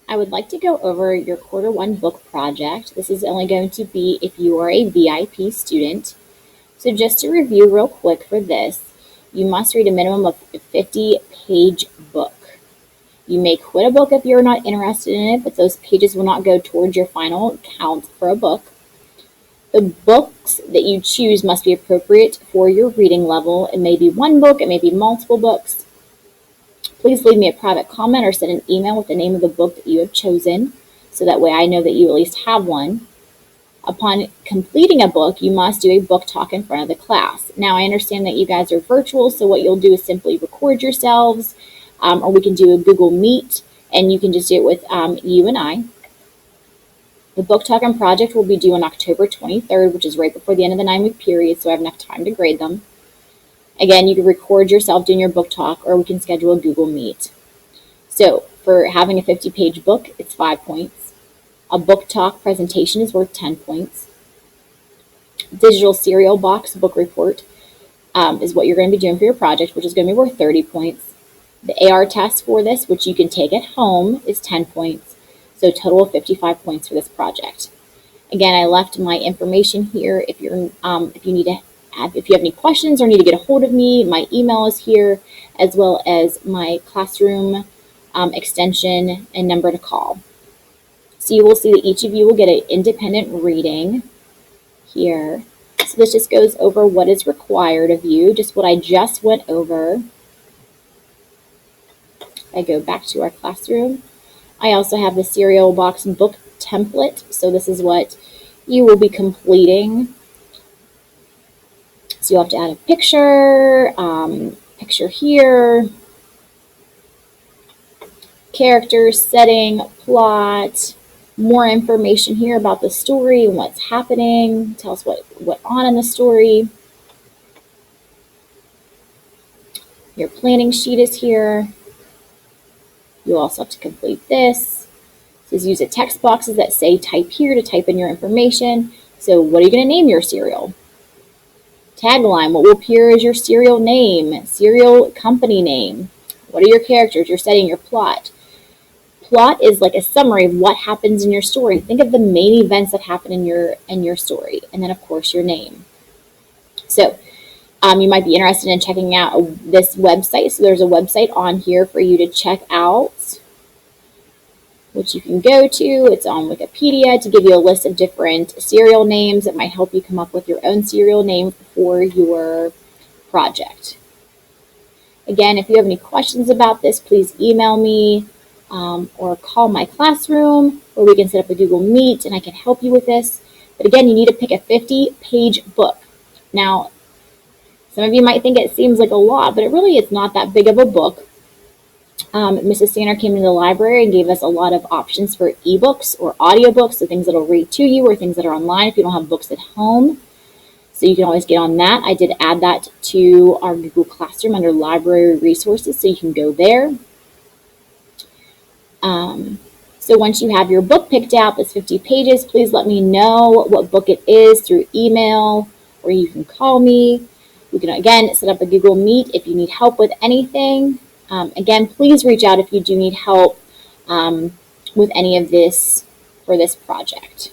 I would like to go over your quarter one book project. This is only going to be if you are a VIP student. So just to review real quick for this, you must read a minimum of a 50-page book. You may quit a book if you're not interested in it, but those pages will not go towards your final count for a book. The books that you choose must be appropriate for your reading level. It may be one book, it may be multiple books. Please leave me a private comment or send an email with the name of the book that you have chosen, so that way I know that you at least have one. Upon completing a book, you must do a book talk in front of the class. Now, I understand that you guys are virtual, so what you'll do is simply record yourselves, or we can do a Google Meet, and you can just do it with you and I. The book talk and project will be due on October 23rd, which is right before the end of the 9-week period, so I have enough time to grade them. Again, you can record yourself doing your book talk, or we can schedule a Google Meet. So for having a 50-page book, it's 5 points. A book talk presentation is worth 10 points. Digital cereal box book report is what you're going to be doing for your project, which is going to be worth 30 points. The AR test for this, which you can take at home, is 10 points. So a total of 55 points for this project. Again, I left my information here. If you have any questions or need to get a hold of me, my email is here, as well as my classroom extension and number to call. So you will see that each of you will get an independent reading here. So this just goes over what is required of you, just what I just went over. I go back to our classroom. I also have the cereal box book template. So this is what you will be completing. So you'll have to add a picture here, characters, setting, plot, more information here about the story and what's happening. Tell us what on in the story. Your planning sheet is here. You'll also have to complete this. It says use the text boxes that say type here to type in your information. So what are you going to name your cereal? Tagline, what will appear as your cereal name? Cereal company name. What are your characters? Your setting, your plot. Plot is like a summary of what happens in your story. Think of the main events that happen in your story, and then of course your name. So you might be interested in checking out this website. So there's a website on here for you to check out, which you can go to. It's on Wikipedia to give you a list of different cereal names that might help you come up with your own cereal name for your project. Again, if you have any questions about this, please email me or call my classroom, or we can set up a Google Meet and I can help you with this. But again, you need to pick a 50-page book. Now, some of you might think it seems like a lot, but it really is not that big of a book. Mrs. Sanner came into the library and gave us a lot of options for ebooks or audiobooks, so things that will read to you or things that are online if you don't have books at home. So you can always get on that. I did add that to our Google Classroom under library resources, so you can go there. So once you have your book picked out, that's 50 pages, please let me know what book it is through email, or you can call me. We can, again, set up a Google Meet if you need help with anything. Again, please reach out if you do need help with any of this for this project.